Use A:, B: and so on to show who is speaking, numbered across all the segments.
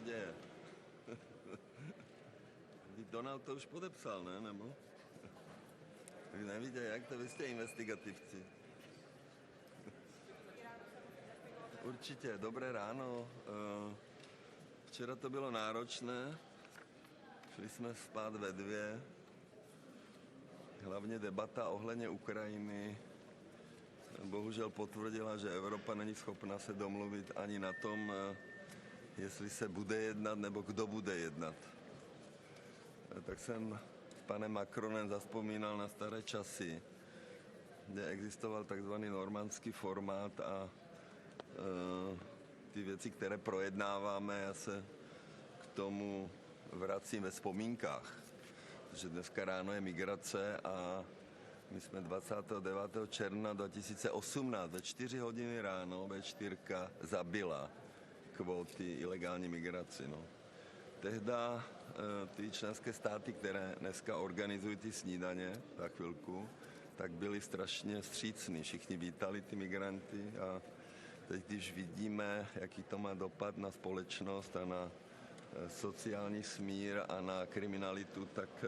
A: děje? Donald to už podepsal, ne? Nebo? Vy nevíte, jak to? Vy jste investigativci. Určitě, dobré ráno. Včera to bylo náročné. Šli jsme spát ve 2. Hlavně debata ohledně Ukrajiny bohužel potvrdila, že Evropa není schopna se domluvit ani na tom, jestli se bude jednat, nebo kdo bude jednat. Tak jsem s panem Macronem zazpomínal na staré časy, kde existoval takzvaný normandský formát a ty věci, které projednáváme, já se k tomu vracím ve vzpomínkách. Že dneska ráno je migrace a my jsme 29. června 2018 ve 4 hodiny ráno V4 zabila kvóty ilegální migraci. No. Tehda ty členské státy, které dneska organizují ty snídaně za chvilku, tak byli strašně vstřícní. Všichni vítali ty migranty a teď, když vidíme, jaký to má dopad na společnost a na sociální smír a na kriminalitu, tak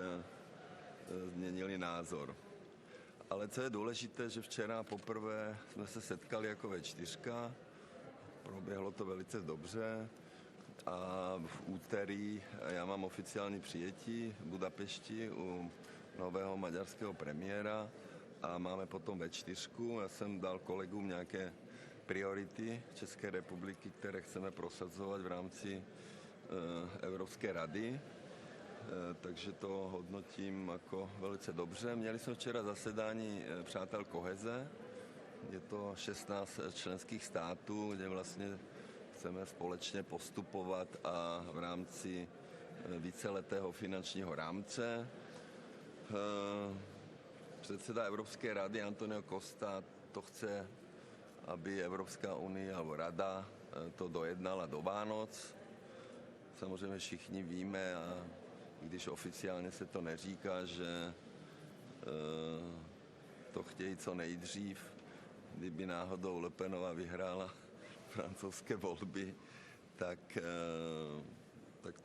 A: změnili názor. Ale co je důležité, že včera poprvé jsme se setkali jako V4, proběhlo to velice dobře a v úterý já mám oficiální přijetí v Budapešti u nového maďarského premiéra a máme potom V4. Já jsem dal kolegům nějaké priority České republiky, které chceme prosazovat v rámci Evropské rady, takže to hodnotím jako velice dobře. Měli jsme včera zasedání přátel koheze, je to 16 členských států, kde vlastně chceme společně postupovat a v rámci víceletého finančního rámce. Předseda Evropské rady Antonio Costa to chce, aby Evropská unie nebo rada to dojednala do Vánoc. Samozřejmě všichni víme, a když oficiálně se to neříká, že to chtějí co nejdřív, kdyby náhodou Le Penová vyhrála francouzské volby, tak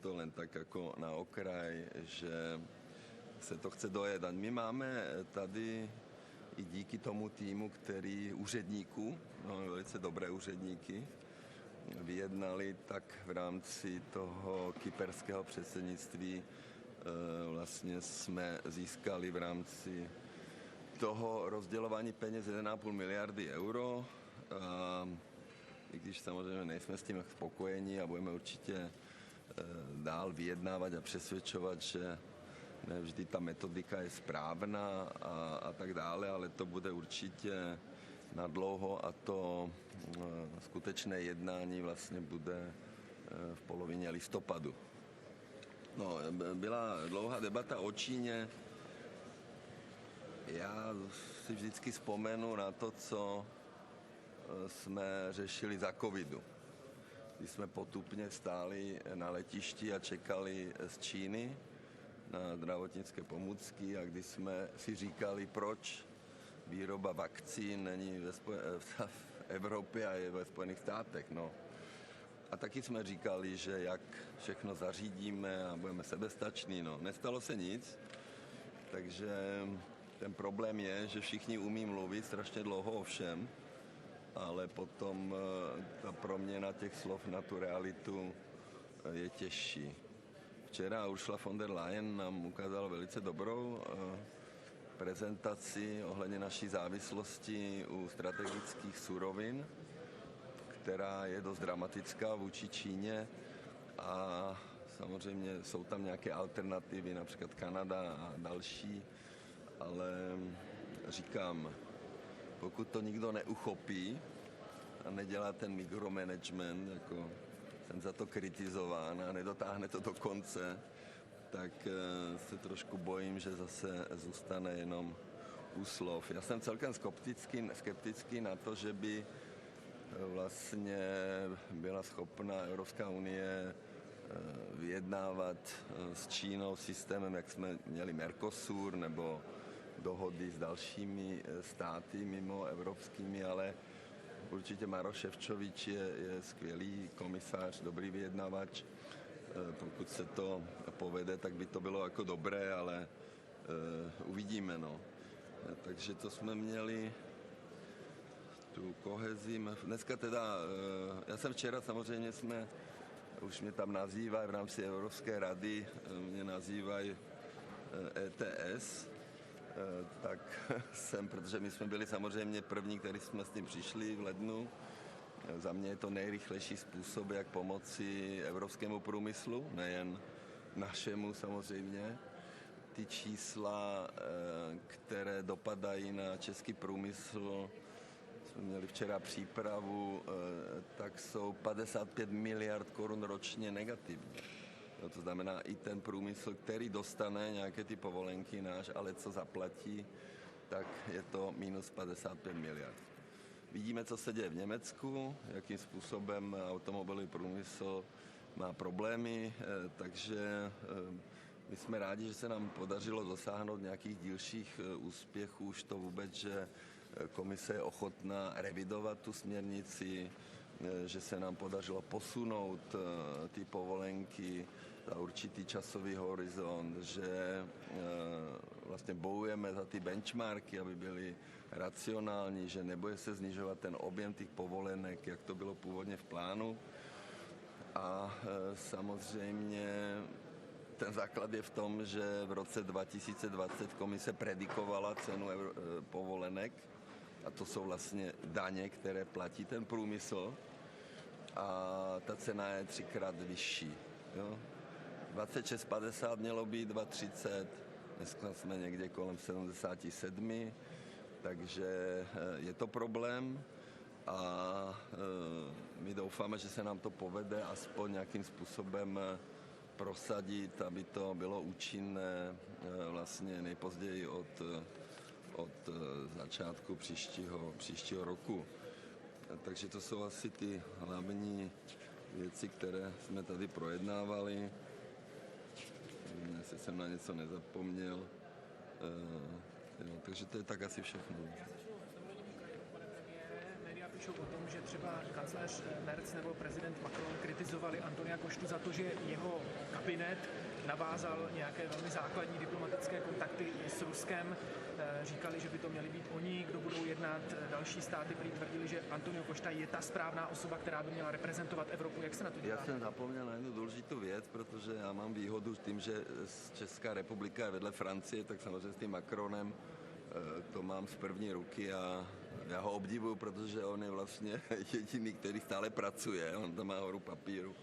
A: to len tak jako na okraj, že se to chce dojet. A my máme tady i díky tomu týmu, který úředníků, no, velice dobré úředníky, vyjednali, tak v rámci toho kyperského předsednictví vlastně jsme získali v rámci toho rozdělování peněz 1,5 miliardy euro. A i když samozřejmě nejsme s tím spokojení a budeme určitě dál vyjednávat a přesvědčovat, že ne vždy ta metodika je správná a tak dále, ale to bude určitě na dlouho a to skutečné jednání vlastně bude v polovině listopadu. No, byla dlouhá debata o Číně. Já si vždycky vzpomenu na to, co jsme řešili za covidu. Když jsme potupně stáli na letišti a čekali z Číny na zdravotnické pomůcky a když jsme si říkali, proč výroba vakcín není v Evropě a je ve Spojených státech. No. A taky jsme říkali, že jak všechno zařídíme a budeme sebestační. No. Nestalo se nic, takže ten problém je, že všichni umí mluvit strašně dlouho o všem, ale potom ta proměna těch slov na tu realitu je těžší. Včera Ursula von der Leyen nám ukázala velice dobrou prezentaci ohledně naší závislosti u strategických surovin, která je dost dramatická vůči Číně a samozřejmě jsou tam nějaké alternativy, například Kanada a další, ale říkám, pokud to nikdo neuchopí a nedělá ten mikromanagement, jako jsem za to kritizován a nedotáhne to do konce, tak se trošku bojím, že zase zůstane jenom u slov. Já jsem celkem skeptický na to, že by vlastně byla schopna Evropská unie vyjednávat s Čínou systémem, jak jsme měli Mercosur nebo dohody s dalšími státy mimo evropskými, ale určitě Maroš Šefčovič je skvělý komisař, dobrý vyjednavač Pokud se to povede, tak by to bylo jako dobré, ale uvidíme, no. Takže to jsme měli tu kohezi. Dneska teda, já jsem včera samozřejmě už mě tam nazývají v rámci Evropské rady, mě nazývají ETS, tak protože my jsme byli samozřejmě první, kteří jsme s tím přišli v lednu. Za mě je to nejrychlejší způsob, jak pomoci evropskému průmyslu, nejen našemu samozřejmě. Ty čísla, které dopadají na český průmysl, jsme měli včera přípravu, tak jsou 55 miliard korun ročně negativní. No, to znamená i ten průmysl, který dostane nějaké ty povolenky náš, ale co zaplatí, tak je to minus 55 miliard. Vidíme, co se děje v Německu, jakým způsobem automobilový průmysl má problémy, takže my jsme rádi, že se nám podařilo dosáhnout nějakých dílších úspěchů. Už to vůbec, že komise je ochotná revidovat tu směrnici, že se nám podařilo posunout ty povolenky za určitý časový horizont, že vlastně bojujeme za ty benchmarky, aby byly racionální, že nebude se snižovat ten objem těch povolenek, jak to bylo původně v plánu. A samozřejmě ten základ je v tom, že v roce 2020 komise predikovala cenu povolenek, a to jsou vlastně daně, které platí ten průmysl, a ta cena je 3krát vyšší. Jo? 26,50 mělo být, 2,30, dneska jsme někde kolem 77, takže je to problém a my doufáme, že se nám to povede aspoň nějakým způsobem prosadit, aby to bylo účinné vlastně nejpozději od začátku příštího roku. Takže to jsou asi ty hlavní věci, které jsme tady projednávali. Jestli jsem na něco nezapomněl. Takže to je tak asi všechno.
B: Média píšou o tom, že třeba kancléř Merz nebo prezident Macron kritizovali Antonia Koštu za to, že jeho kabinet navázal nějaké velmi základní diplomatické kontakty s Ruskem. Říkali, že by to měli být oni, kdo budou jednat. Další státy prý tvrdili, že Antonio Košta je ta správná osoba, která by měla reprezentovat Evropu. Jak se na to díváte?
A: Já jsem zapomněl na jednu důležitou věc, protože já mám výhodu tím, že Česká republika je vedle Francie, tak samozřejmě s tím Macronem to mám z první ruky a já ho obdivuju, protože on je vlastně jediný, který stále pracuje, on tam má horu papíru.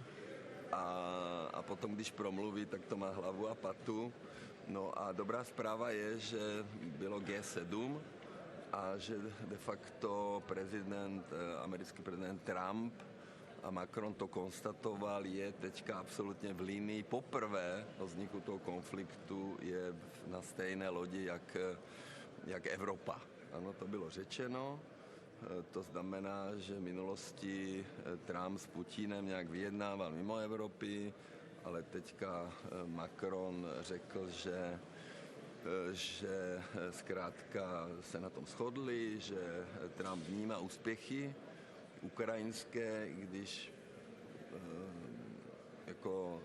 A: A potom, když promluví, tak to má hlavu a patu. No a dobrá zpráva je, že bylo G7 a že de facto americký prezident Trump a Macron to konstatoval, je teďka absolutně v linii poprvé o vzniku toho konfliktu je na stejné lodi jak Evropa. Ano, to bylo řečeno. To znamená, že v minulosti Trump s Putinem nějak vyjednával mimo Evropy, ale teďka Macron řekl, že zkrátka se na tom shodli, že Trump vnímá úspěchy ukrajinské, když jako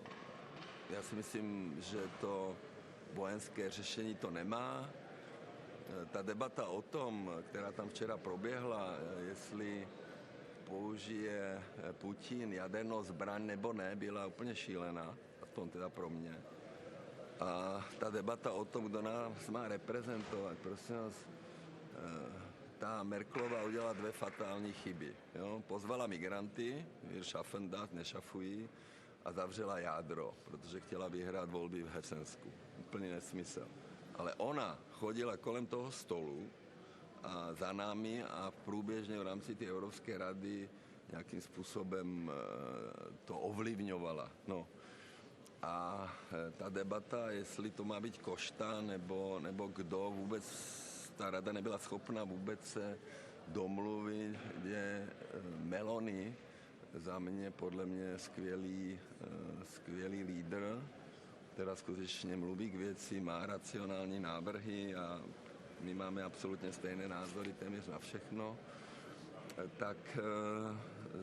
A: já si myslím, že to vojenské řešení to nemá. Ta debata o tom, která tam včera proběhla, jestli použije Putin jadernou zbraň nebo ne, byla úplně šílená, aspoň teda pro mě. A ta debata o tom, kdo nás má reprezentovat, prosím vás, ta Merkelová udělala 2 fatální chyby. Jo? Pozvala migranty, wir schaffen das, nešafují, a zavřela jádro, protože chtěla vyhrát volby v Hesensku. Úplný nesmysl. Ale ona chodila kolem toho stolu a za námi a průběžně v rámci té Evropské rady nějakým způsobem to ovlivňovala. No. A ta debata, jestli to má být Košta nebo kdo, vůbec ta rada nebyla schopna vůbec se domluvit, kde Meloni, za mě, podle mě skvělý lídr, která skutečně mluví k věci, má racionální návrhy a my máme absolutně stejné názory téměř na všechno, tak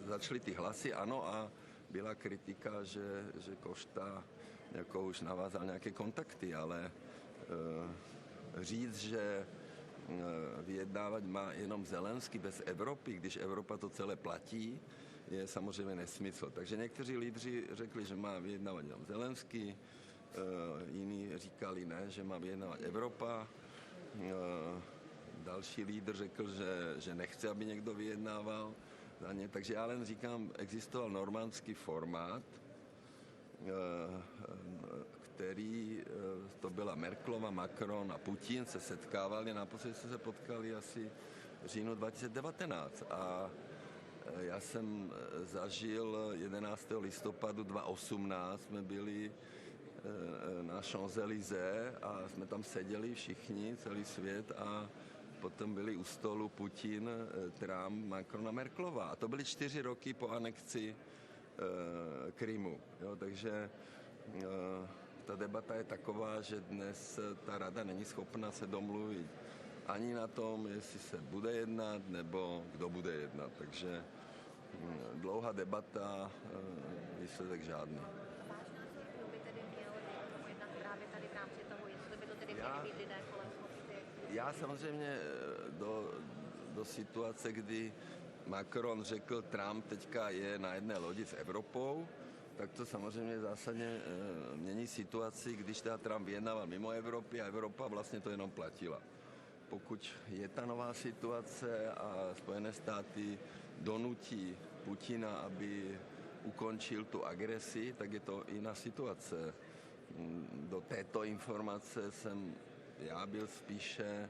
A: začaly ty hlasy, ano, a byla kritika, že Košta jako už navázal nějaké kontakty, ale říct, že vyjednávat má jenom Zelenský bez Evropy, když Evropa to celé platí, je samozřejmě nesmysl. Takže někteří lídři řekli, že má vyjednávat jenom Zelenský, jiní říkali ne, že má vyjednávat Evropa. Další lídr řekl, že nechce, aby někdo vyjednával za ně. Takže já jen říkám, existoval normandský formát, který, to byla Merkelova, Macron a Putin, se setkávali, naposledy se potkali asi v říjnu 2019 a já jsem zažil 11. listopadu 2018, jsme byli na Champs-Élysées a jsme tam seděli všichni, celý svět a potom byli u stolu Putin, Trump, Macron a Merkelová. A to byly 4 roky po anexi Krymu. Jo, takže ta debata je taková, že dnes ta rada není schopna se domluvit ani na tom, jestli se bude jednat, nebo kdo bude jednat. Takže dlouhá debata, výsledek žádný. Já samozřejmě do situace, kdy Macron řekl, Trump teďka je na jedné lodi s Evropou, tak to samozřejmě zásadně mění situaci, když teda Trump vyjednával mimo Evropy a Evropa vlastně to jenom platila. Pokud je ta nová situace a Spojené státy donutí Putina, aby ukončil tu agresi, tak je to jiná situace. Do této informace jsem já byl spíše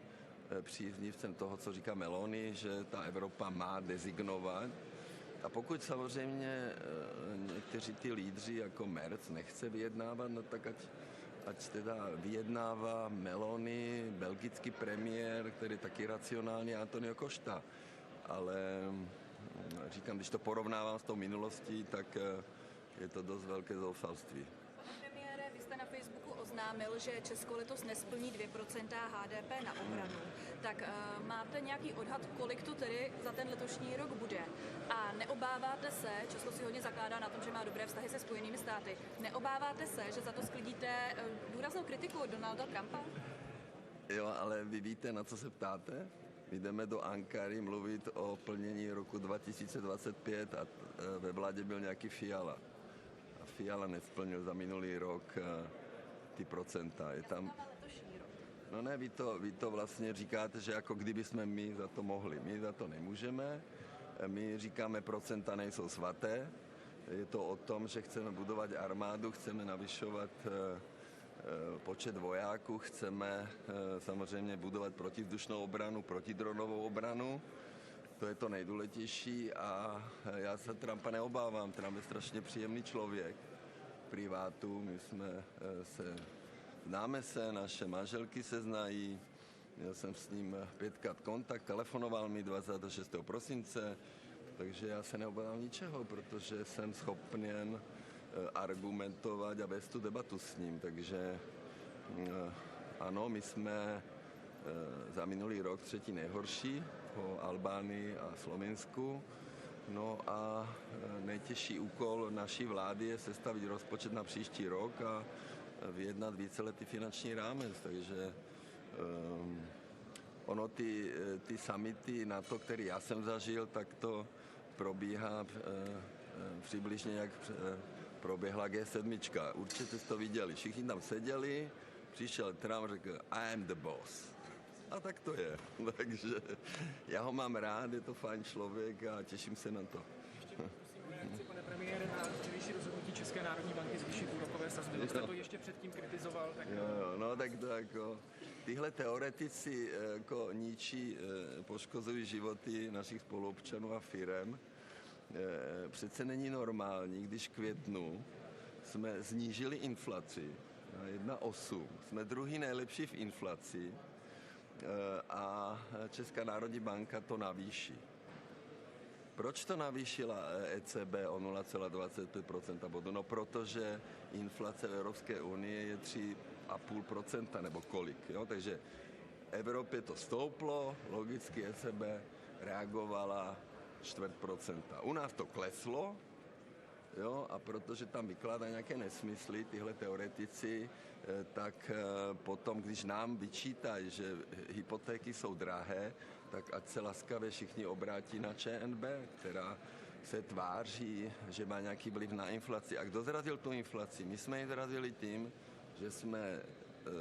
A: příznivcem toho, co říká Meloni, že ta Evropa má designovat. A pokud samozřejmě někteří ty lídři jako Merz nechce vyjednávat, no tak ať teda vyjednává Meloni, belgický premiér, který je taky racionální, Antonio Costa. Ale říkám, když to porovnávám s tou minulostí, tak je to dost velké zoufalství.
C: Vy jste na Facebooku oznámil, že Česko letos nesplní 2% HDP na obranu. Tak máte nějaký odhad, kolik to tedy za ten letošní rok bude? A neobáváte se, Česko si hodně zakládá na tom, že má dobré vztahy se Spojenými státy, neobáváte se, že za to sklidíte důraznou kritiku od Donalda Trumpa?
A: Jo, ale vy víte, na co se ptáte? My jdeme do Ankary mluvit o plnění roku 2025 a ve vládě byl nějaký Fiala. A Fiala nesplnil za minulý rok ty procenta. Je tam... No ne, vy to vlastně říkáte, že jako kdyby jsme my za to mohli. My za to nemůžeme. My říkáme, procenta nejsou svaté. Je to o tom, že chceme budovat armádu, chceme navyšovat počet vojáků, chceme samozřejmě budovat protivzdušnou obranu, protidronovou obranu. To je to nejdůležitější a já se Trumpa neobávám. Trump je strašně příjemný člověk v privátu. My jsme známe se, naše manželky se znají. Měl jsem s ním 5krát kontakt, telefonoval mi 26. prosince, takže já se neobávám ničeho, protože jsem schopen argumentovat a vést tu debatu s ním. Takže ano, my jsme za minulý rok 3. nejhorší po Albánii a Slovinsku. No a nejtěžší úkol naší vlády je sestavit rozpočet na příští rok a vyjednat víceletý finanční rámec. Takže ono ty summity NATO, které já jsem zažil, tak to probíhá přibližně jak proběhla G7. Určitě jste to viděli. Všichni tam seděli, přišel Trump a řekl, I am the boss. A tak to je. Takže já ho mám rád, je to fajn člověk a těším se na to.
B: Reakci, pane premiére, na včerejší rozhodnutí České národní banky zvýšit úrokové sazby. Vy jste to ještě předtím kritizoval. Tak...
A: Jo, no tak to jako... Tyhle teoretici jako ničí, poškozují životy našich spoluobčanů a firem. Přece není normální, když v květnu jsme snížili inflaci na 1,8. Jsme druhý nejlepší v inflaci a Česká národní banka to navýší. Proč to navýšila ECB o 0,25% bodu? No protože inflace v Evropské unii je 3,5% nebo kolik. Jo? Takže Evropě to stouplo, logicky ECB reagovala 0,25%. U nás to kleslo Jo, a protože tam vykládají nějaké nesmysly, tyhle teoretici, tak potom, když nám vyčítají, že hypotéky jsou drahé, tak ať se laskavě všichni obrátí na ČNB, která se tváří, že má nějaký vliv na inflaci. A kdo zrazil tu inflaci? My jsme ji zrazili tím, že jsme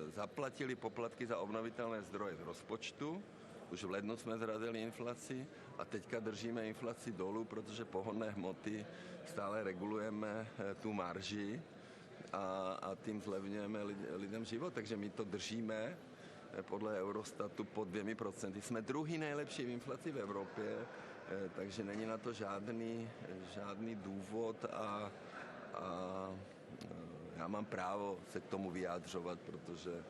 A: zaplatili poplatky za obnovitelné zdroje z rozpočtu, už v lednu jsme zrazili inflaci a teďka držíme inflaci dolů, protože pohonné hmoty stále regulujeme tu marži a tím zlevňujeme lidem život. Takže my to držíme podle Eurostatu pod 2%. Jsme druhý nejlepší v inflaci v Evropě, takže není na to žádný důvod a já mám právo se k tomu vyjádřovat, protože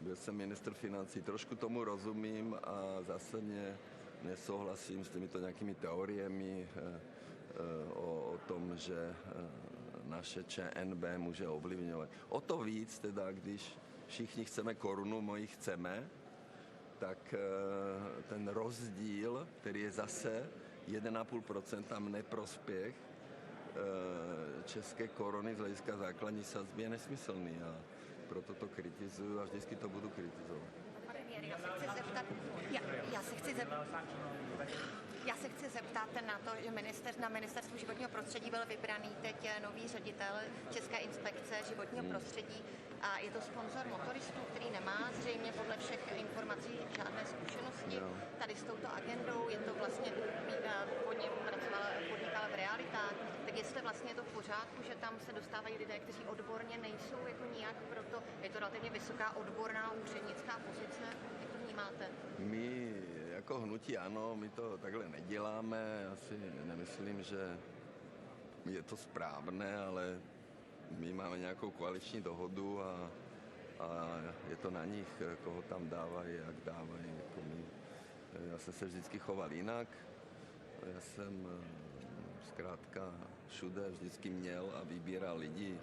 A: byl jsem ministr financí, trošku tomu rozumím a zásadně nesouhlasím s těmito nějakými teoriemi o tom, že naše ČNB může ovlivňovat. O to víc teda, když všichni chceme korunu, moji chceme, tak ten rozdíl, který je zase 1,5% neprospěch české koruny z hlediska základní sazby je nesmyslný a proto to kritizuju a vždycky to budu kritizovat.
D: Já se chci zeptat na to, že na ministerstvu životního prostředí byl vybraný teď nový ředitel České inspekce životního prostředí a je to sponzor motoristů, který nemá zřejmě podle všech informací žádné zkušenosti tady s touto agendou. Je to vlastně, podnikal v realitách, tak jestli vlastně je to v pořádku, že tam se dostávají lidé, kteří odborně nejsou jako nijak, proto je to relativně vysoká odborná úřednická pozice. Jak to vnímáte?
A: My jako hnutí ANO, my to takhle neděláme. Já si nemyslím, že je to správné, ale my máme nějakou koaliční dohodu a je to na nich, koho tam dávají, jak dávají. Jako my. Já jsem se vždycky choval jinak. Já jsem zkrátka všude vždycky měl a vybíral lidi,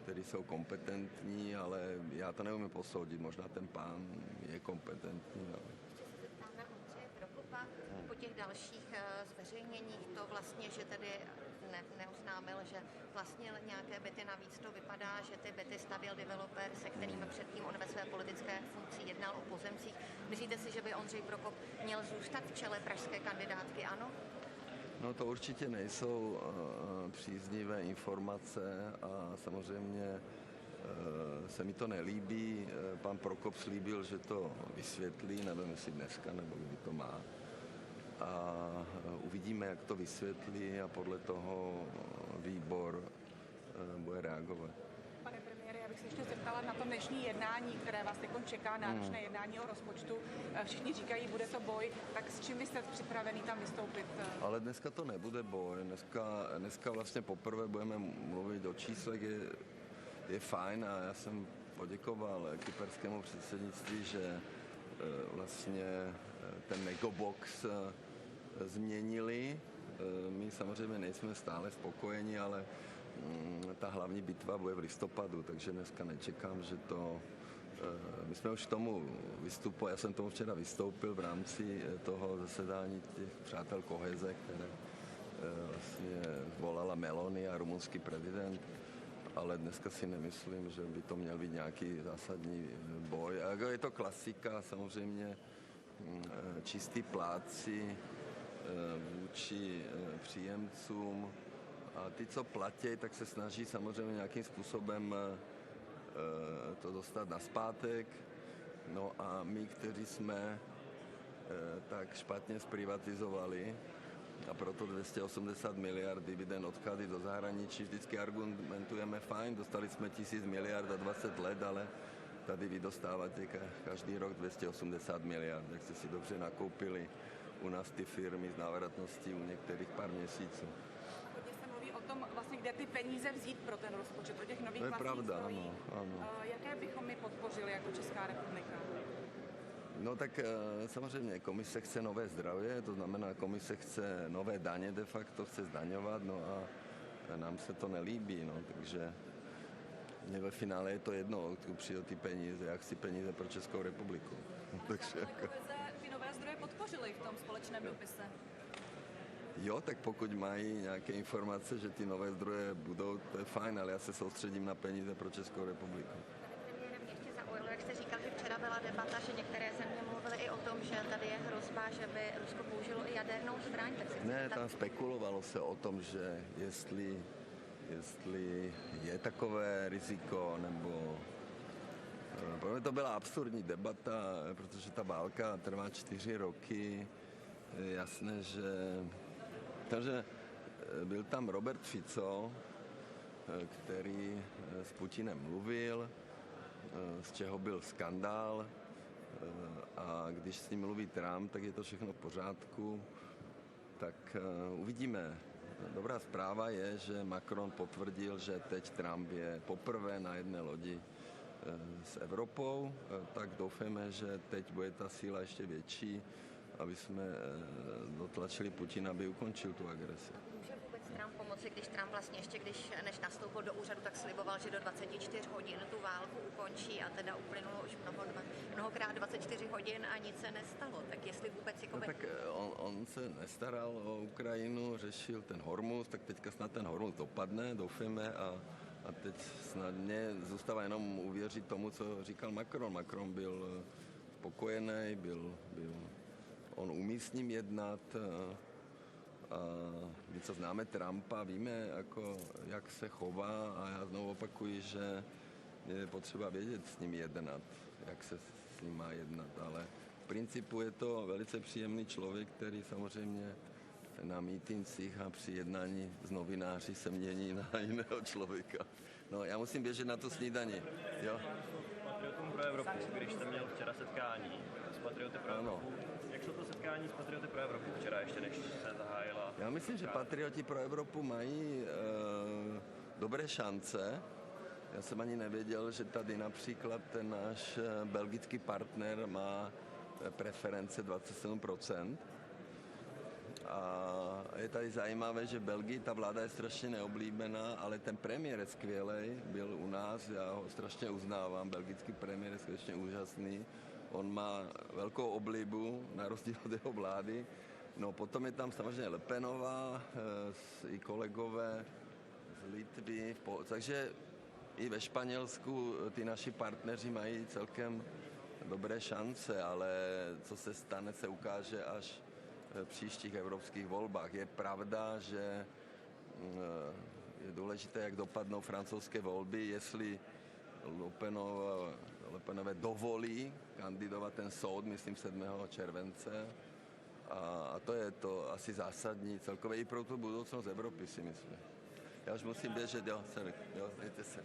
A: kteří jsou kompetentní, ale já to neumím posoudit. Možná ten pán je kompetentní. Ale...
D: Po těch dalších zveřejněních to vlastně, že tedy neoznámil, že vlastně nějaké byty navíc to vypadá, že ty byty stavěl developer, se kterým předtím on ve své politické funkci jednal o pozemcích. Myslíte si, že by Ondřej Prokop měl zůstat v čele pražské kandidátky ANO?
A: No to určitě nejsou příznivé informace a samozřejmě se mi to nelíbí. Pan Prokop slíbil, že to vysvětlí, nevím, jestli dneska nebo kdy to má. A uvidíme, jak to vysvětlí a podle toho výbor bude reagovat.
E: Pane premiére, já bych se ještě zeptala na to dnešní jednání, které vás teď čeká, náročné jednání o rozpočtu. Všichni říkají, bude to boj, tak s čím vy jste připravený tam vystoupit? Ale
A: dneska to nebude boj. Dneska vlastně poprvé budeme mluvit o číslech, je fajn a já jsem poděkoval kyperskému předsednictví, že vlastně ten megabox změnili. My samozřejmě nejsme stále spokojeni, ale ta hlavní bitva bude v listopadu, takže dneska nečekám, že to... My jsme už tomu vystupovali, já jsem tomu včera vystoupil v rámci toho zasedání těch přátel koheze, které vlastně volala Meloni a rumunský prezident, ale dneska si nemyslím, že by to měl být nějaký zásadní boj. A je to klasika, samozřejmě čistý plátci vůči příjemcům a ty, co platí, tak se snaží samozřejmě nějakým způsobem to dostat nazpátek. No a my, kteří jsme tak špatně zprivatizovali a proto 280 miliard dividend odchází do zahraničí, vždycky argumentujeme fajn, dostali jsme 1000 miliard a 20 let, ale tady vy dostáváte každý rok 280 miliard, jak jste si dobře nakoupili u nás ty firmy s návratností u některých pár měsíců.
E: Hodně se mluví o tom, vlastně, kde ty peníze vzít pro ten rozpočet, o těch nových vlastních
A: pravda,
E: zdrojích.
A: ano.
E: Jaké bychom my podpořili jako Česká republika?
A: No tak samozřejmě komise chce nové zdroje, to znamená komise chce nové daně de facto, chce zdaňovat, no a nám se to nelíbí, no, takže mně ve finále je to jedno, odkud přijdou ty peníze, já chci peníze pro Českou republiku.
C: Takže jako... ty nové zdroje podpořili v tom společném dopise.
A: Jo, tak pokud mají nějaké informace, že ty nové zdroje budou, to je fajn, ale já se soustředím na peníze pro Českou republiku.
D: Mě ještě zaujalo, jak jste říkal, že včera byla debata, že některé země mluvily i o tom, že tady je hrozba, že by Rusko použilo i jadernou zbraň.
A: Ne, tam spekulovalo se o tom, že jestli je takové riziko, nebo... Pro mě to byla absurdní debata, protože ta válka trvá 4 roky. Je jasné, že... Takže byl tam Robert Fico, který s Putinem mluvil, z čeho byl skandál, a když s ním mluví Trump, tak je to všechno v pořádku. Tak uvidíme. Dobrá zpráva je, že Macron potvrdil, že teď Trump je poprvé na jedné lodi s Evropou, tak doufáme, že teď bude ta síla ještě větší, aby jsme dotlačili Putina, aby ukončil tu agresi.
D: Může vůbec Trump pomoci, když Trump vlastně ještě, než nastoupil do úřadu, tak sliboval, že do 24 hodin tu válku ukončí a teda uplynulo už mnohokrát 24 hodin a nic se nestalo. Tak jestli vůbec...
A: No, tak on se nestaral o Ukrajinu, řešil ten Hormuz, tak teďka snad ten Hormuz dopadne, doufáme, a teď snadně zůstává jenom uvěřit tomu, co říkal Macron. Macron byl spokojený, on umí s ním jednat, a my, co známe Trumpa, víme, jako, jak se chová, a já znovu opakuji, že je potřeba vědět s ním jednat, jak se s ním má jednat, ale v principu je to velice příjemný člověk, který samozřejmě na mítincích a při jednání s novináři se mění na jiného člověka. No, já musím běžet na tu snídani. Jo?
F: Patriotům pro Evropu, když jste měl včera setkání s Patrioty pro Evropu. Jak šlo to setkání s Patrioty pro Evropu včera, ještě než se zahájila?
A: Já myslím, že Patrioti pro Evropu mají dobré šance. Já jsem ani nevěděl, že tady například ten náš belgický partner má preference 27%. A je tady zajímavé, že v Belgii ta vláda je strašně neoblíbená, ale ten premiér je skvělej, byl u nás, já ho strašně uznávám, belgický premiér je skutečně úžasný. On má velkou oblibu, na rozdíl od jeho vlády. No potom je tam samozřejmě Le Penová, i kolegové z Litvy, takže i ve Španělsku ty naši partneři mají celkem dobré šance, ale co se stane, se ukáže až v příštích evropských volbách. Je pravda, že je důležité, jak dopadnou francouzské volby, jestli Le Penové dovolí kandidovat ten soud, myslím 7. července. A to je to asi zásadní celkově i pro tu budoucnost Evropy, si myslím. Já už musím běžet, jo, dejte se.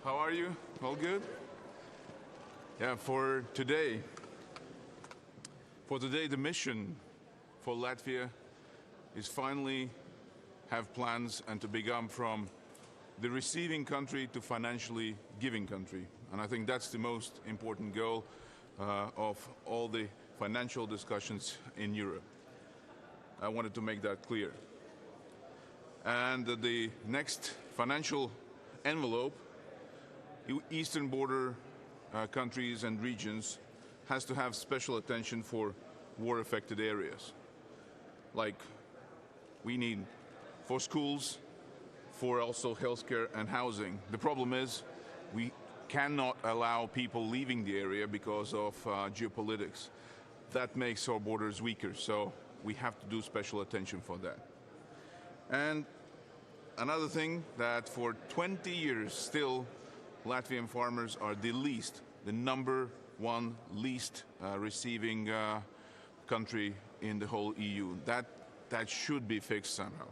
G: How are you? All good? Yeah, for today the mission for Latvia is finally have plans and to become from the receiving country to financially giving country. And I think that's the most important goal of all the financial discussions in Europe. I wanted to make that clear. And the next financial envelope, Eastern border countries and regions, has to have special attention for war-affected areas. Like we need for schools, for also healthcare and housing. The problem is we cannot allow people leaving the area because of geopolitics. That makes our borders weaker, so we have to do special attention for that. And another thing, that for 20 years still Latvian farmers are the number one least receiving country in the whole EU. That should be fixed somehow.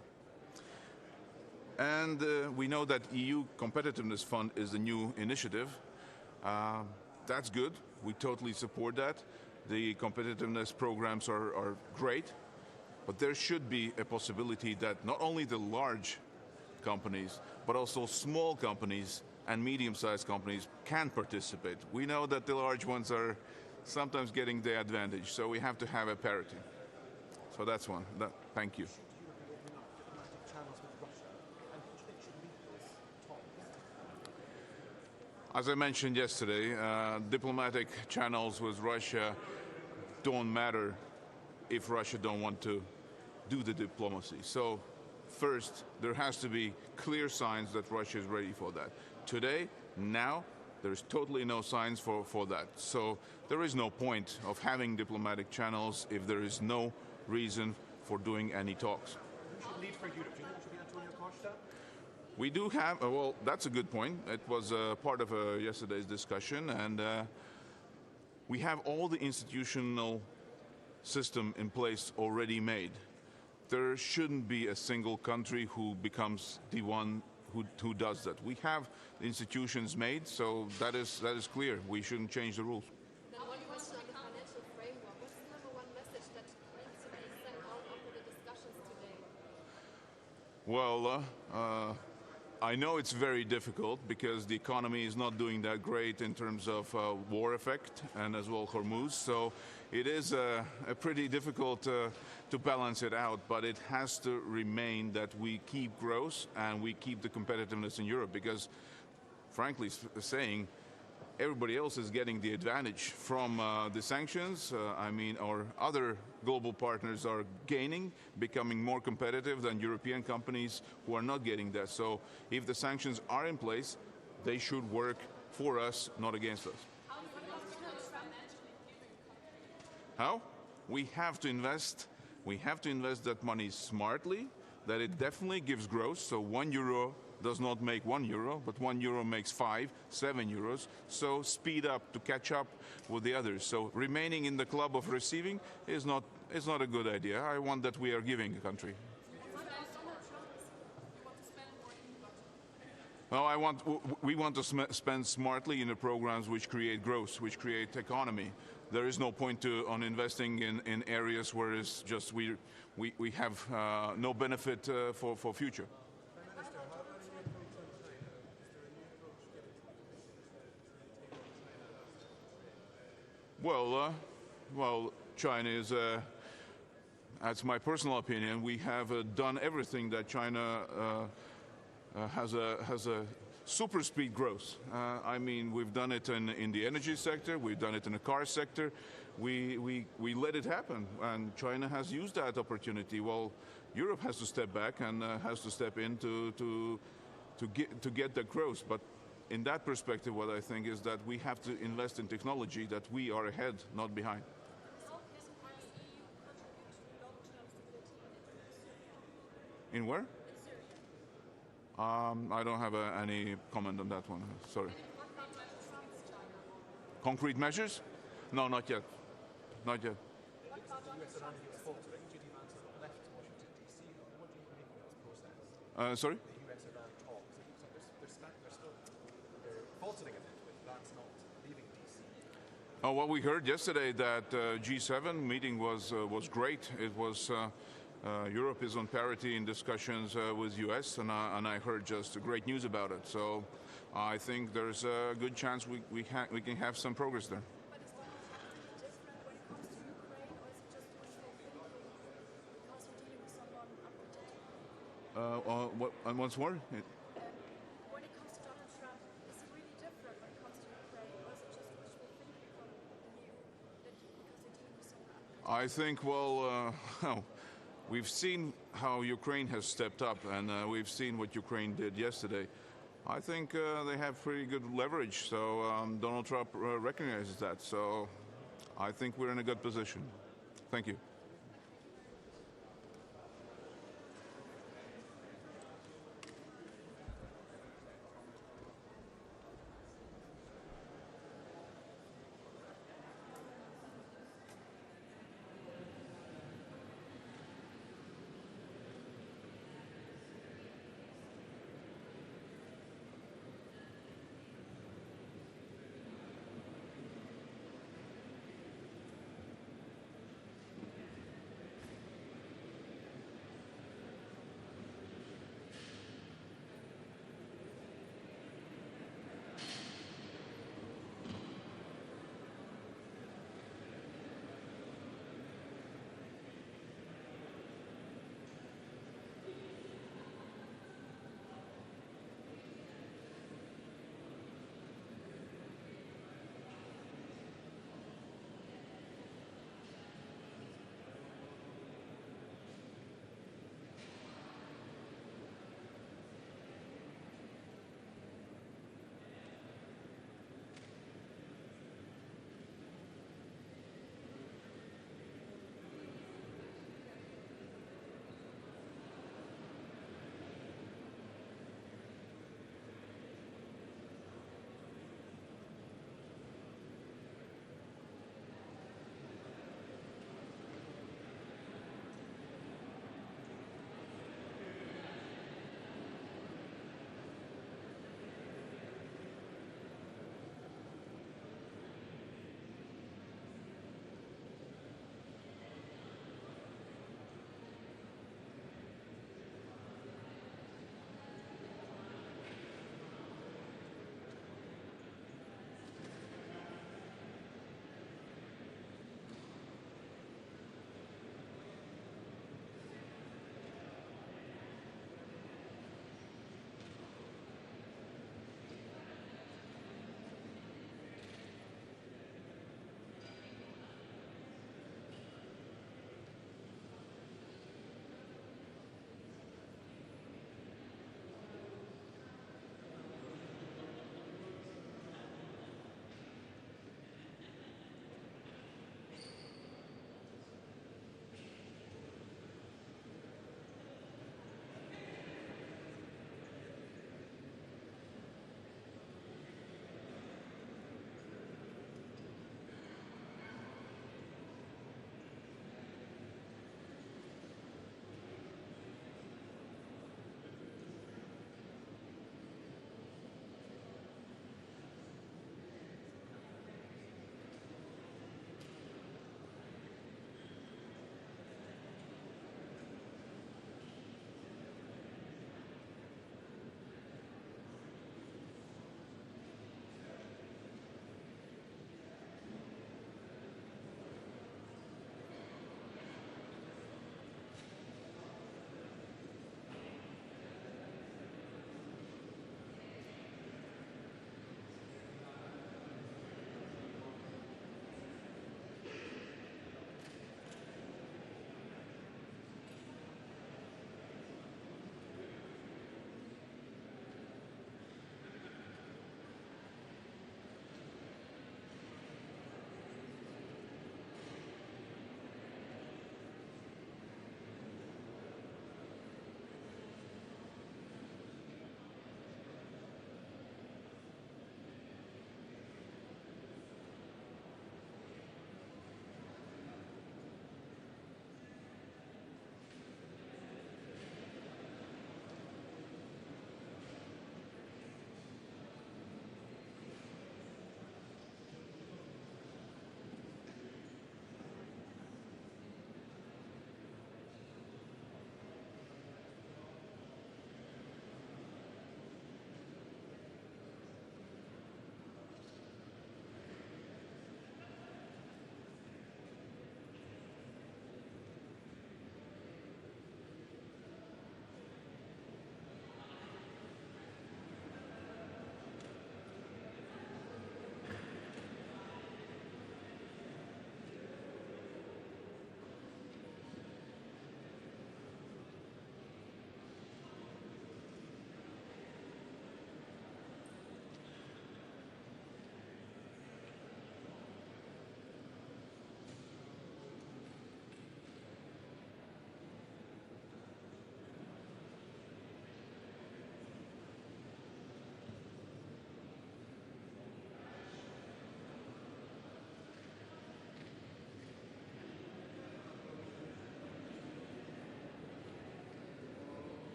G: And we know that EU Competitiveness Fund is a new initiative. That's good. We totally support that. The competitiveness programs are great, but there should be a possibility that not only the large companies, but also small companies and medium-sized companies can participate. We know that the large ones are sometimes getting the advantage, so we have to have a parity. So that's one. Thank you. As I mentioned yesterday, diplomatic channels with Russia don't matter if Russia don't want to do the diplomacy. So first, there has to be clear signs that Russia is ready for that. Today, now, there's totally no signs for that. So there is no point of having diplomatic channels if there is no reason for doing any talks. We do have, well, that's a good point. It was part of yesterday's discussion, and we have all the institutional system in place already made. There shouldn't be a single country who becomes the one who does that. We have the institutions made, so that is clear. We shouldn't change the rules.
H: Then one question on the financial framework. What's the number one message that needs to be sent out after the discussions today?
G: Well, I know it's very difficult because the economy is not doing that great in terms of war effect and as well Hormuz. So it is a pretty difficult to balance it out, but it has to remain that we keep growth and we keep the competitiveness in Europe because, frankly saying, everybody else is getting the advantage from the sanctions. I mean, our other global partners are gaining, becoming more competitive than European companies who are not getting that. So if the sanctions are in place, they should work for us, not against us. How? We have to invest. We have to invest that money smartly, that it definitely gives growth. So €1 does not make €1, but €1 makes 5, 7 euros. So speed up to catch up with the others. So remaining in the club of receiving is not a good idea. I want that we are giving a country. No, we want to spend smartly in the programs which create growth, which create economy. There is no point on investing in areas where it's just we have no benefit for future. Well, China is, that's my personal opinion, we have done everything that China has a super speed growth. I mean, we've done it in the energy sector, we've done it in the car sector. We let it happen, and China has used that opportunity. Well, Europe has to step back and has to step in to get that growth. But in that perspective, what I think is that we have to invest in technology, that we are ahead, not behind. In where? I don't have any comment on that one. Sorry. Concrete measures? No, not yet. Not yet. Sorry?
I: quarterly event with Vance not leaving DC?
G: Oh, well, we heard yesterday that G7 meeting was great. It was Europe is on parity in discussions with US, and I heard just great news about it. So I think there's a good chance we can have some progress there.
H: But is Donald Trump really different when it comes to Ukraine, or is it just wishful thinking because you're dealing with someone unpredictable?
G: And once more?
H: When it comes to Donald Trump, is he really different when it comes to Ukraine, or is it just wishful thinking from you because you're dealing with someone unpredictable?
G: I think, we've seen how Ukraine has stepped up, and we've seen what Ukraine did yesterday. I think they have pretty good leverage, so Donald Trump recognizes that. So I think we're in a good position. Thank you.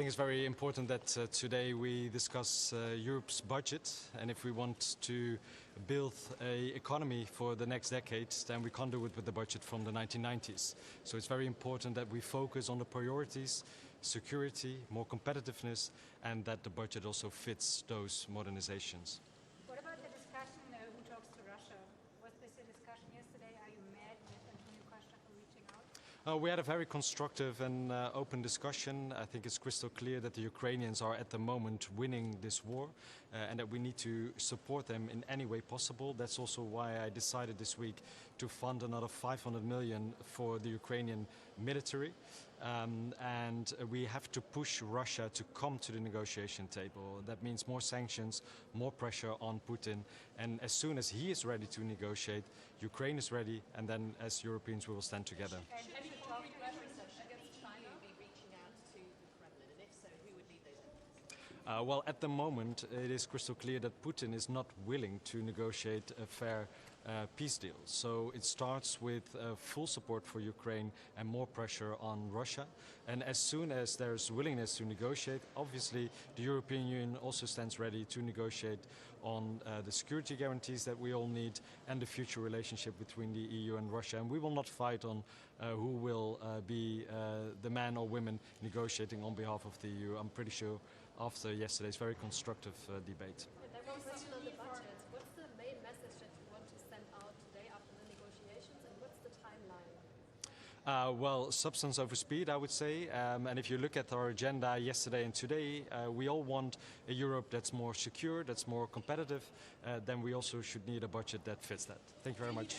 J: think it's very important that today we discuss Europe's budget, and if we want to build an economy for the next decades, then we can't do it with the budget from the 1990s. So it's very important that we focus on the priorities, security, more competitiveness, and that the budget also fits those modernizations.
K: What about the discussion, who talks to Russia? Was this a discussion yesterday? Are you mad with Antonio Costa for reaching out?
J: We had a very constructive and open discussion. I think it's crystal clear that the Ukrainians are at the moment winning this war and that we need to support them in any way possible. That's also why I decided this week to fund another 500 million for the Ukrainian military. And we have to push Russia to come to the negotiation table. That means more sanctions, more pressure on Putin. And as soon as he is ready to negotiate, Ukraine is ready, and then as Europeans we will stand together. Well, at the moment, it is crystal clear that Putin is not willing to negotiate a fair peace deal. So it starts with full support for Ukraine and more pressure on Russia. And as soon as there's willingness to negotiate, obviously the European Union also stands ready to negotiate on the security guarantees that we all need and the future relationship between the EU and Russia. And we will not fight on who will be the man or women negotiating on behalf of the EU. I'm pretty sure after yesterday's very constructive debate.
H: There was a question on the budget. What's the main message that you want to send out today after the negotiations, and what's the timeline?
J: Well, substance over speed, I would say. And if you look at our agenda yesterday and today, we all want a Europe that's more secure, that's more competitive. Then we also should need a budget that fits that. Thank you very much.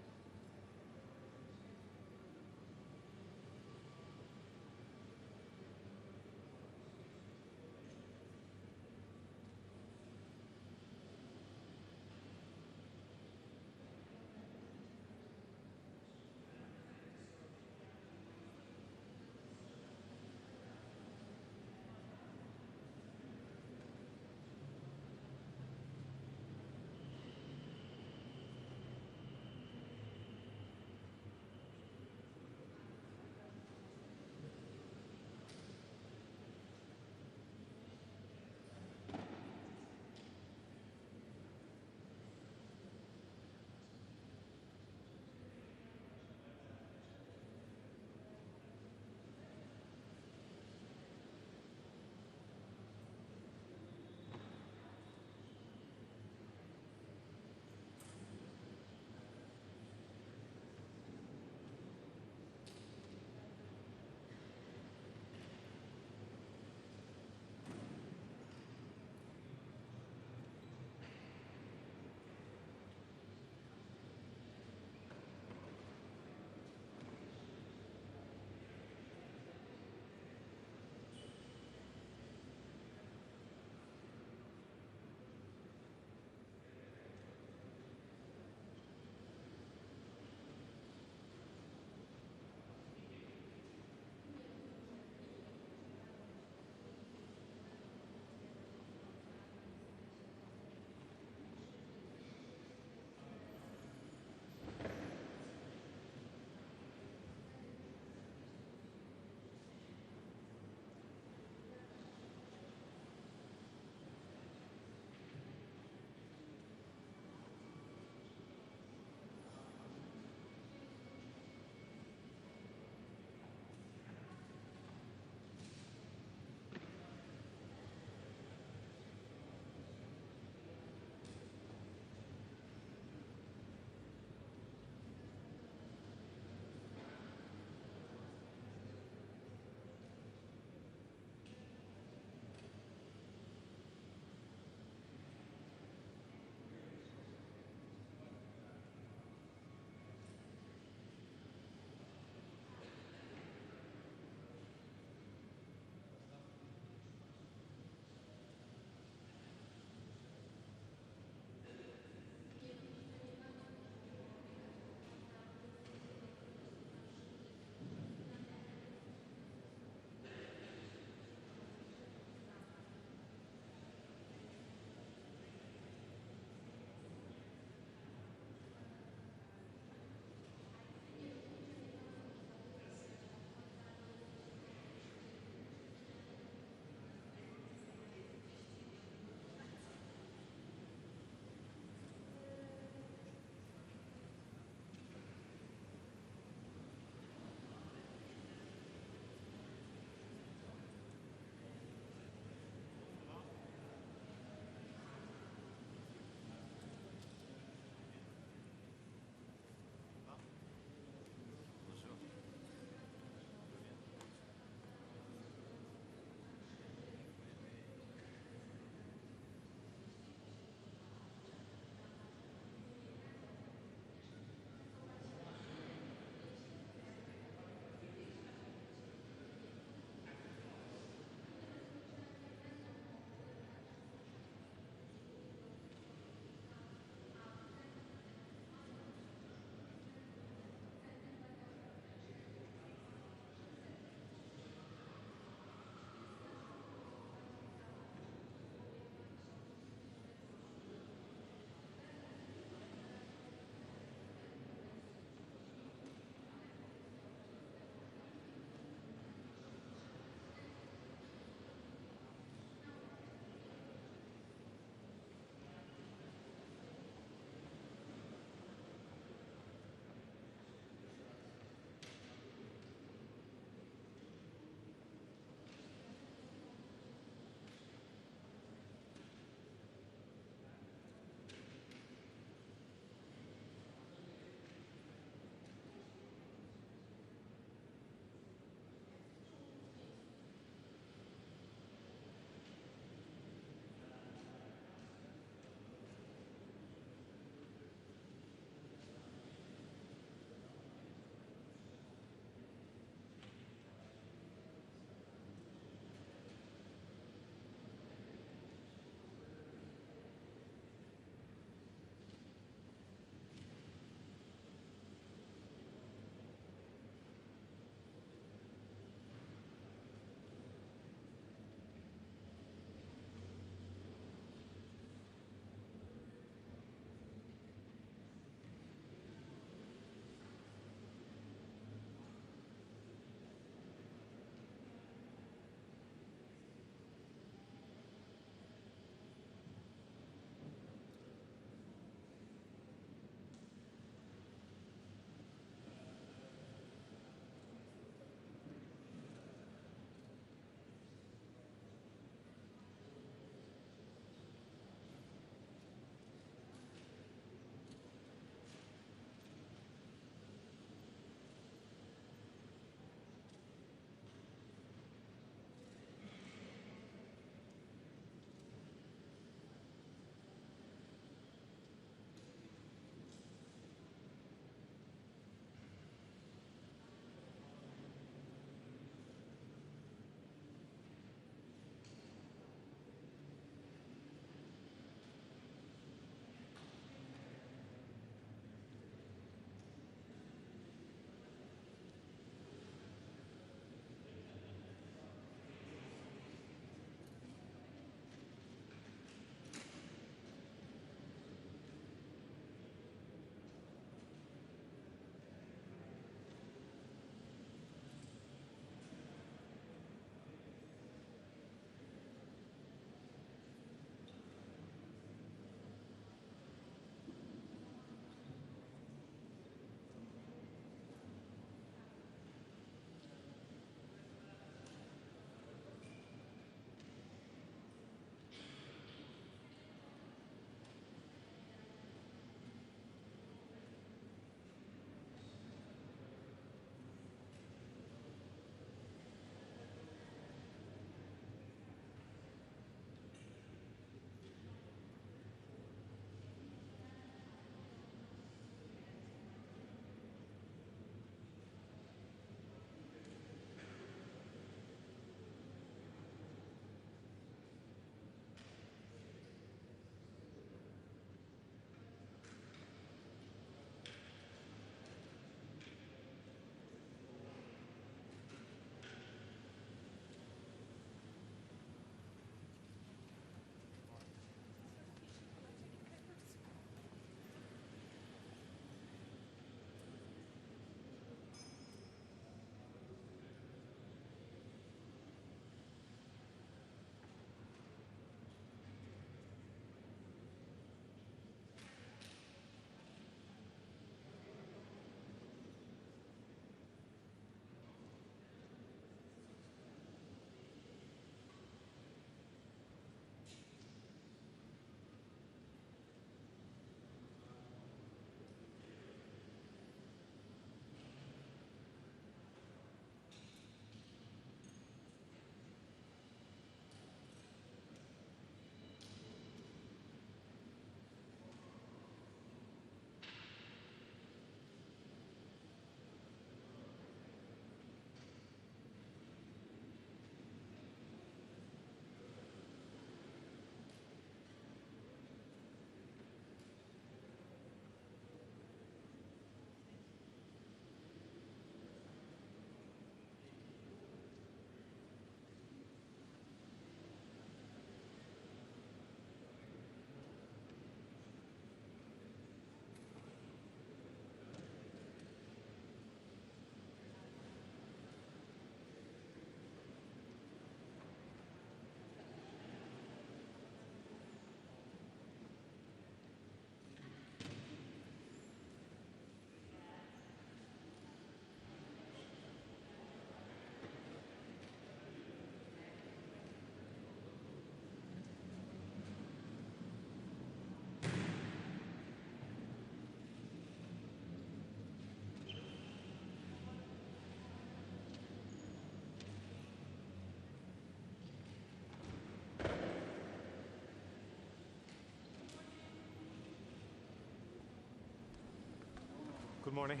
L: Good morning.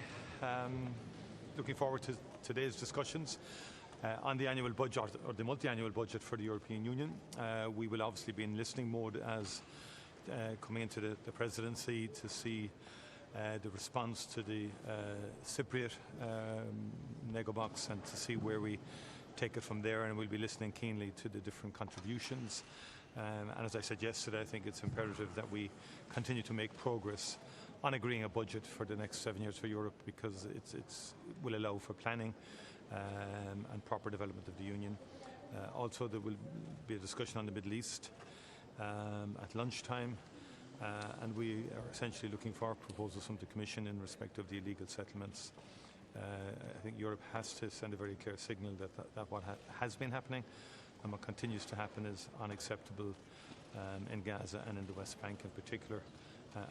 L: Looking forward to today's discussions on the annual budget or the multi-annual budget for the European Union. We will obviously be in listening mode as coming into the presidency to see the response to the Cypriot negobox and to see where we take it from there, and we'll be listening keenly to the different contributions. And as I said yesterday, I think it's imperative that we continue to make progress on agreeing a budget for the next 7 years for Europe, because it will allow for planning and proper development of the Union. Also, there will be a discussion on the Middle East at lunchtime, and we are essentially looking for proposals from the Commission in respect of the illegal settlements. I think Europe has to send a very clear signal that what has been happening and what continues to happen is unacceptable in Gaza and in the West Bank in particular,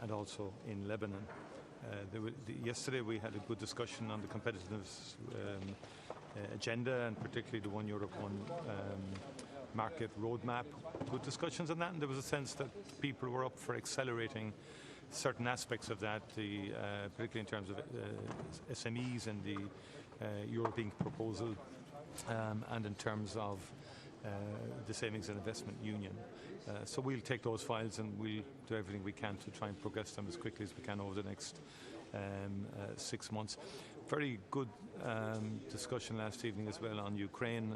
L: and also in Lebanon. Yesterday we had a good discussion on the competitiveness agenda, and particularly the One Europe, One Market roadmap. Good discussions on that, and there was a sense that people were up for accelerating certain aspects of that, particularly in terms of SMEs and the European proposal, and in terms of the Savings and Investment Union. So we'll take those files and we'll do everything we can to try and progress them as quickly as we can over the next 6 months. Very good discussion last evening as well on Ukraine.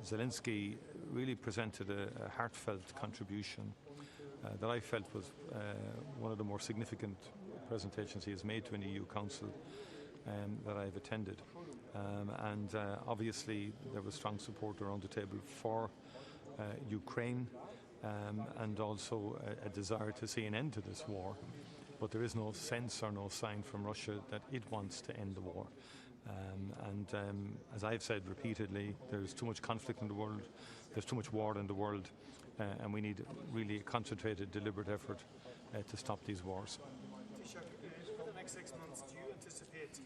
L: Zelensky really presented a heartfelt contribution that I felt was one of the more significant presentations he has made to an EU Council that I've attended. And obviously there was strong support around the table for Ukraine, and also a desire to see an end to this war. But there is no sense or no sign from Russia that it wants to end the war. As I've said repeatedly, there's too much conflict in the world, there's too much war in the world, and we need really a concentrated, deliberate effort to stop these wars.
I: Over the next 6 months, do you anticipate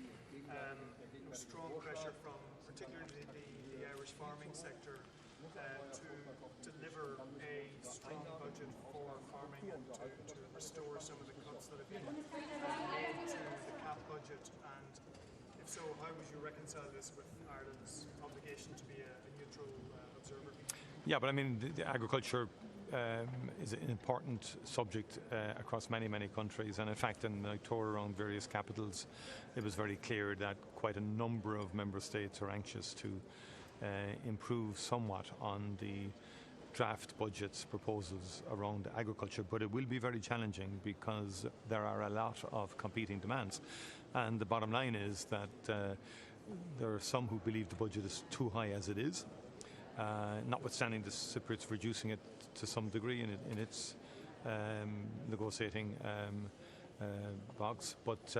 I: strong pressure from particularly the Irish farming sector to deliver a strong budget for farming and to restore some of the cuts that have been made to the CAP budget? And if so, how would you reconcile this with Ireland's obligation to be a neutral observer?
L: Yeah, but I mean, the agriculture is an important subject across many, many countries. And in fact, in my tour around various capitals, it was very clear that quite a number of member states are anxious to improve somewhat on the draft budget's proposals around agriculture. But it will be very challenging because there are a lot of competing demands. And the bottom line is that there are some who believe the budget is too high as it is, notwithstanding the Cypriots reducing it to some degree in its negotiating box. But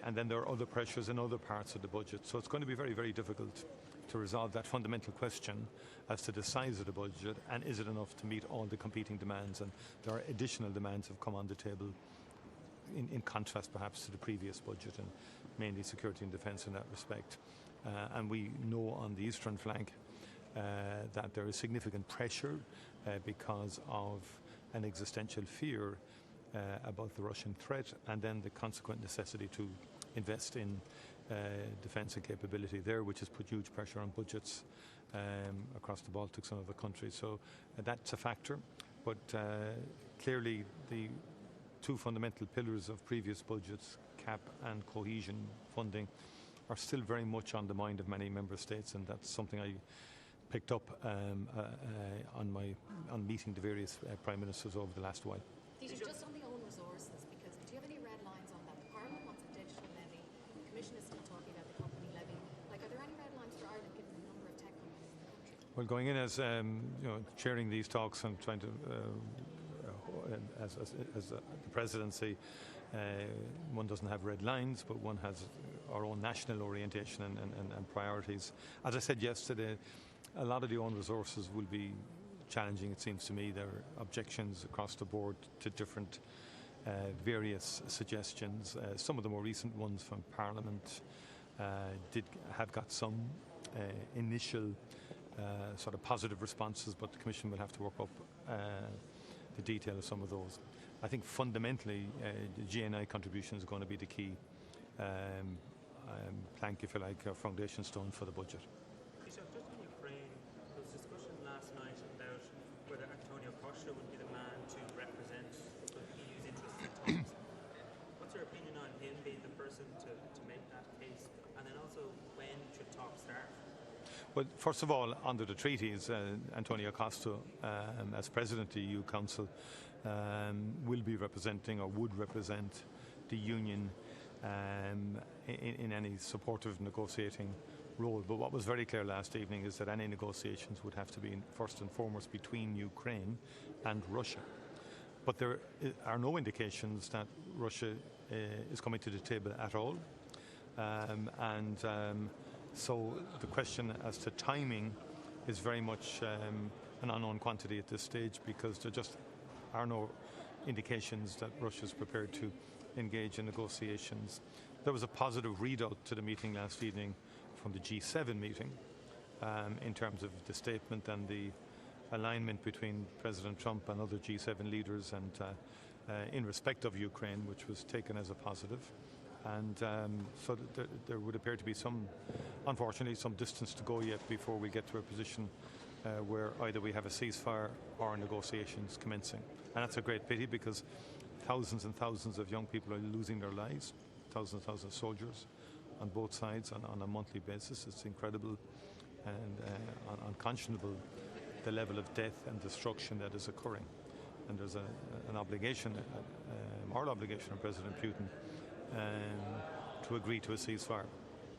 L: and then there are other pressures in other parts of the budget. So it's going to be very, very difficult to resolve that fundamental question as to the size of the budget and is it enough to meet all the competing demands. And there are additional demands that have come on the table in contrast perhaps to the previous budget, and mainly security and defence in that respect. And we know on the eastern flank that there is significant pressure because of an existential fear about the Russian threat, and then the consequent necessity to invest in defence and capability there, which has put huge pressure on budgets across the Baltics and other countries. So that's a factor. But clearly the two fundamental pillars of previous budgets, CAP and cohesion funding, are still very much on the mind of many member states, and that's something I picked up on meeting the various prime ministers over the last while.
M: Just on the own resources, because do you have any red lines on that? The Parliament wants a digital levy. The Commission is still talking about the company levy. Like, are there any red lines for Ireland given the number of tech companies in the country?
L: Well, going in as chairing these talks and trying to as the presidency, one doesn't have red lines, but one has our own national orientation and priorities. As I said yesterday, a lot of the own resources will be challenging, it seems to me. There are objections across the board to different various suggestions. Some of the more recent ones from Parliament have got some initial sort of positive responses, but the Commission will have to work up the detail of some of those. I think fundamentally the GNI contribution is going to be the key plank, if you like, or foundation stone for the budget.
N: Just on Ukraine, there was discussion last night about whether Antonio Costa would be the man to represent the EU's interests in talks. What's your opinion on him being the person to make that case? And then also, when should talks start?
L: Well, first of all, under the treaties, Antonio Costa, as President of the EU Council, will be representing or would represent the Union in any supportive negotiating role. But what was very clear last evening is that any negotiations would have to be first and foremost between Ukraine and Russia. But there are no indications that Russia is coming to the table at all. So the question as to timing is very much an unknown quantity at this stage, because there just are no indications that Russia is prepared to engage in negotiations. There was a positive readout to the meeting last evening from the G7 meeting in terms of the statement and the alignment between President Trump and other G7 leaders, and in respect of Ukraine, which was taken as a positive. And so there would appear to be unfortunately, some distance to go yet before we get to a position where either we have a ceasefire or negotiations commencing. And that's a great pity, because thousands and thousands of young people are losing their lives, thousands of soldiers on both sides on a monthly basis. It's incredible and unconscionable, the level of death and destruction that is occurring. And there's an obligation, moral obligation on President Putin to agree to a ceasefire.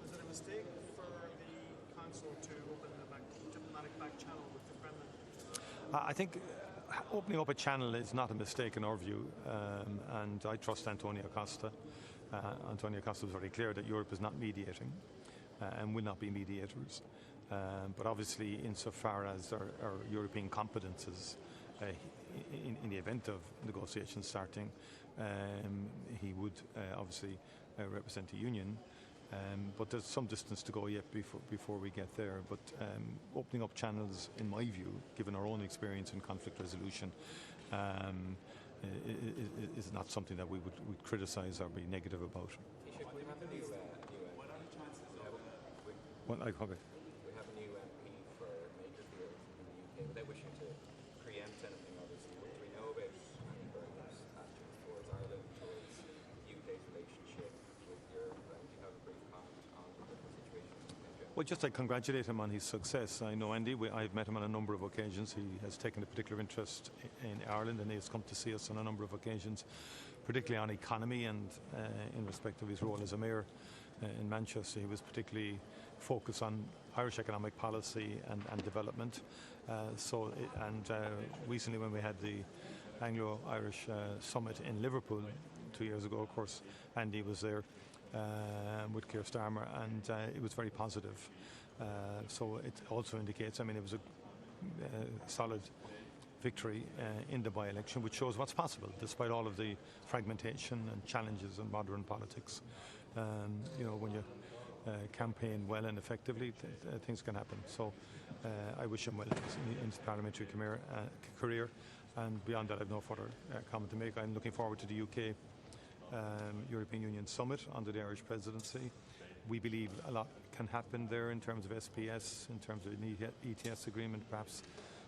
I: Was it a mistake for the Council to open a diplomatic back channel with the Kremlin?
L: I think opening up a channel is not a mistake in our view, and I trust Antonio Costa. Antonio Costa was very clear that Europe is not mediating and will not be mediators. But obviously, insofar as our European competences, in the event of negotiations starting, he would obviously represent the Union. But there's some distance to go yet before we get there. But opening up channels, in my view, given our own experience in conflict resolution, is not something that we would criticise or be negative about.
O: We have a new MP for major fields in the UK. Without wishing to preempt anything, obviously, what do we know about Andy Burnham's attitudes towards Ireland, towards the UK's relationship with Europe? Do you have a brief comment on the situation in general?
L: Well, just I congratulate him on his success. I know Andy, I've met him on a number of occasions. He has taken a particular interest in Ireland, and he has come to see us on a number of occasions, particularly on economy and in respect of his role as a mayor in Manchester. He was particularly focused on Irish economic policy and development. Recently, when we had the Anglo-Irish summit in Liverpool 2 years ago, of course, Andy was there with Keir Starmer, and it was very positive. So it also indicates, it was a solid victory in the by-election, which shows what's possible, despite all of the fragmentation and challenges in modern politics. When you campaign well and effectively, things can happen. So I wish him well in his parliamentary career, and beyond that, I have no further comment to make. I'm looking forward to the UK European Union Summit under the Irish presidency. We believe a lot can happen there in terms of SPS, in terms of an ETS agreement, perhaps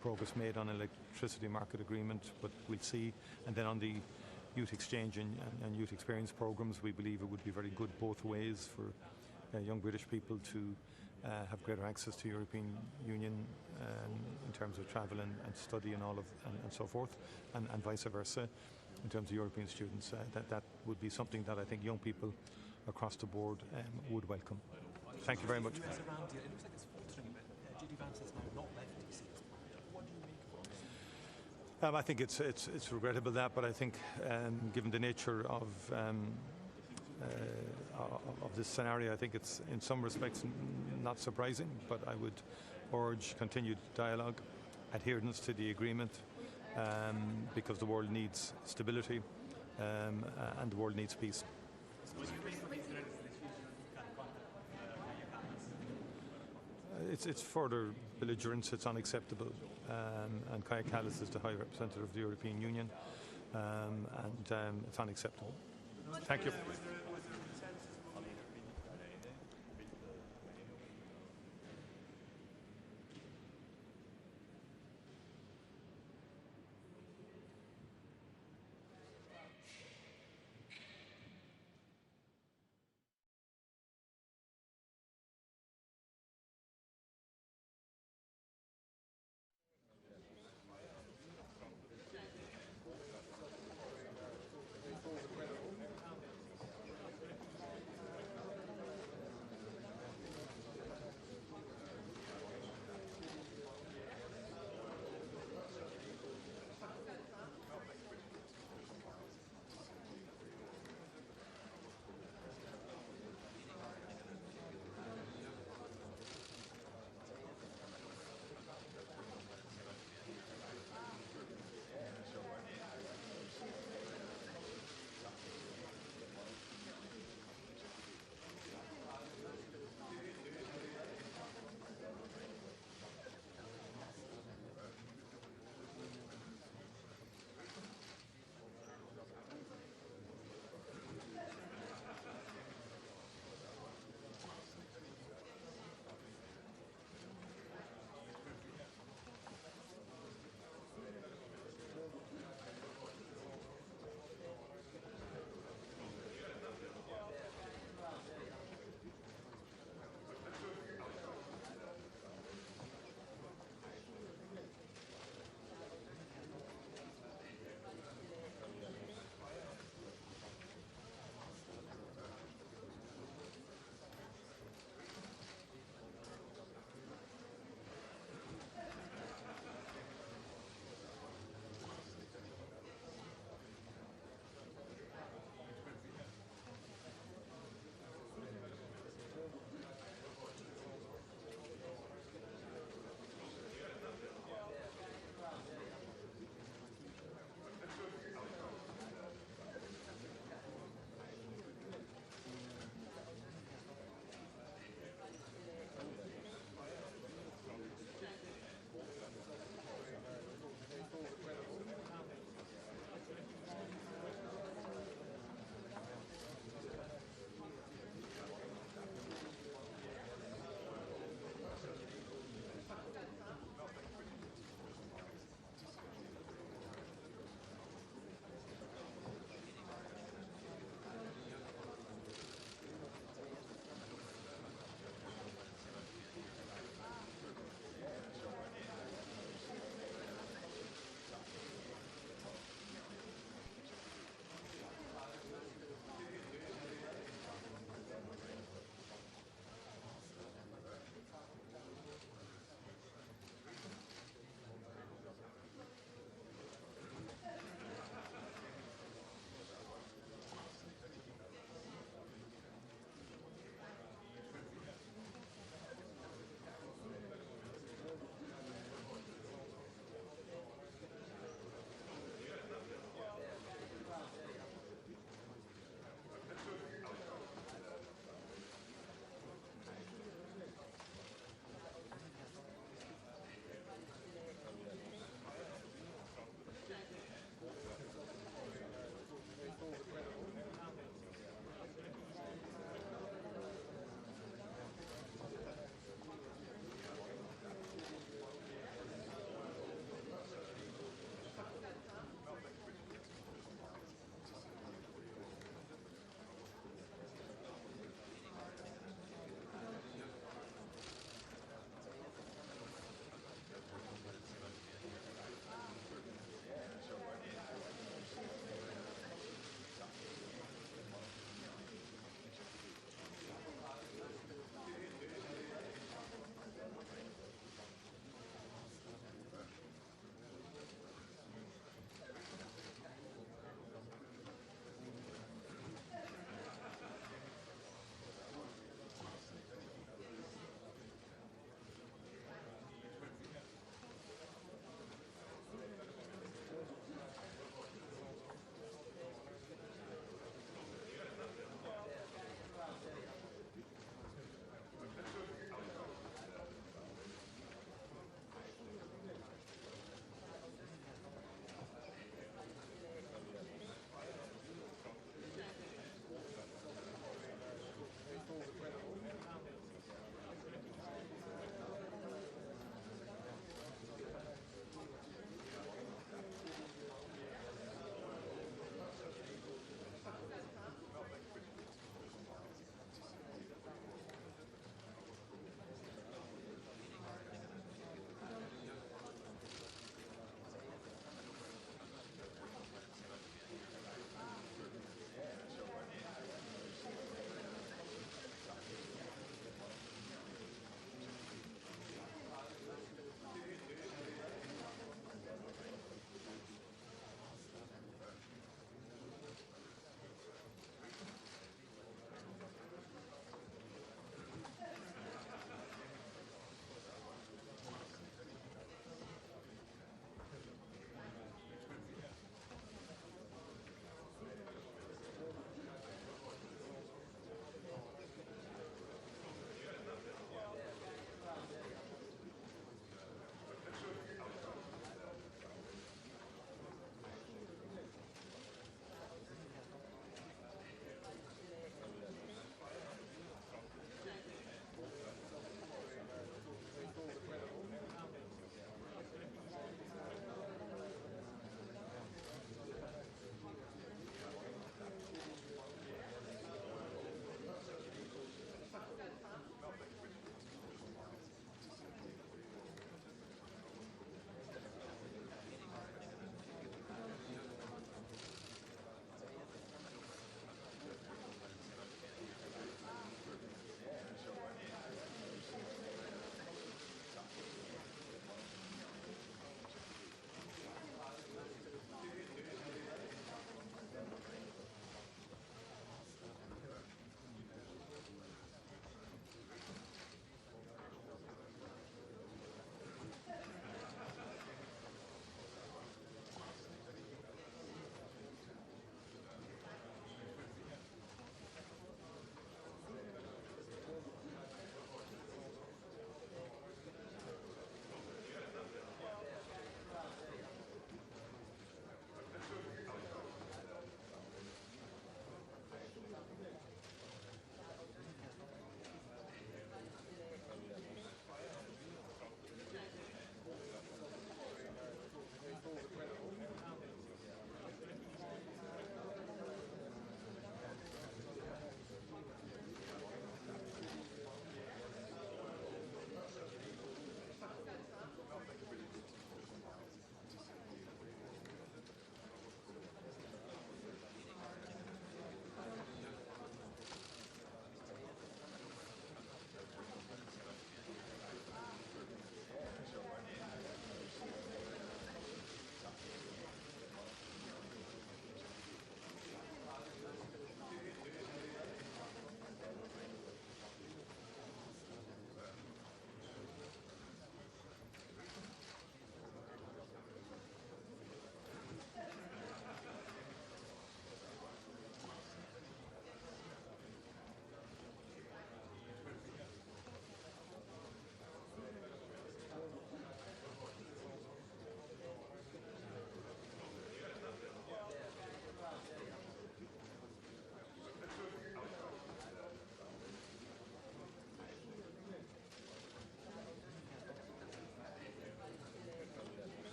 L: progress made on an electricity market agreement, but we'll see. And then on the youth exchange and youth experience programs, we believe it would be very good both ways for young British people to have greater access to European Union in terms of travel and study and and so forth, and vice versa in terms of European students. That would be something that I think young people across the board would welcome. Thank you very much. I think it's regrettable that, but I think given the nature of this scenario, I think it's in some respects not surprising, but I would urge continued dialogue, adherence to the agreement, because the world needs stability and the world needs peace. It's further belligerence. It's unacceptable. And Kaja Kallas is the High Representative of the European Union. and it's unacceptable. Thank you.